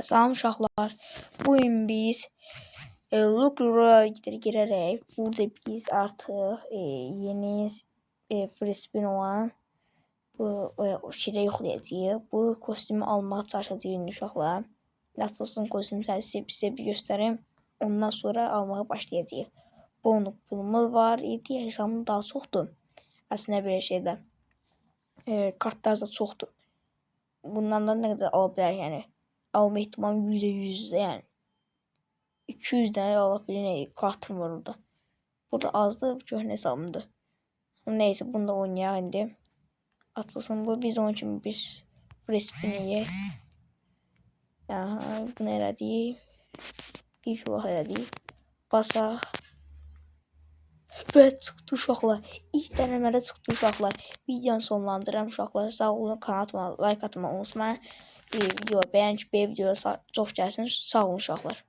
Salam uşaqlar. Bugün biz Lukrura girerek burada biz artık yeni frisbee olan bu şeyi yoxlayacağıq. Bu kostümü almağa çalışacağıq uşaqlar. Nasıl olsun kostümü sizə bir göstərim. Ondan sonra almağa başlayacağıq. Bonus pulumuz var idi. Hesabım daha çoxdur. Əslində belə şeydə kartlar da çoxdur. Bundan da nə qədər ala bilər yəni. Alma ihtimalim %100 yani. 200 tane alabilir kartım var orada. Burada azdı, köhnə hesabımdı. Neyse bunu da oynayaq indi. Atılsın bu, biz onun için bir frisbee bunu elədik. İlk vaxt elədik. Basaq. Və çıxdı uşaqlar. İlk denemədə çıxdı uşaqlar. Videonu sonlandırıram uşaqlar. Sağ olun, kanalıma like atmayı unutmayın. Video beğen ki, videoya çox gəlsin. Sağ olun uşaqlar.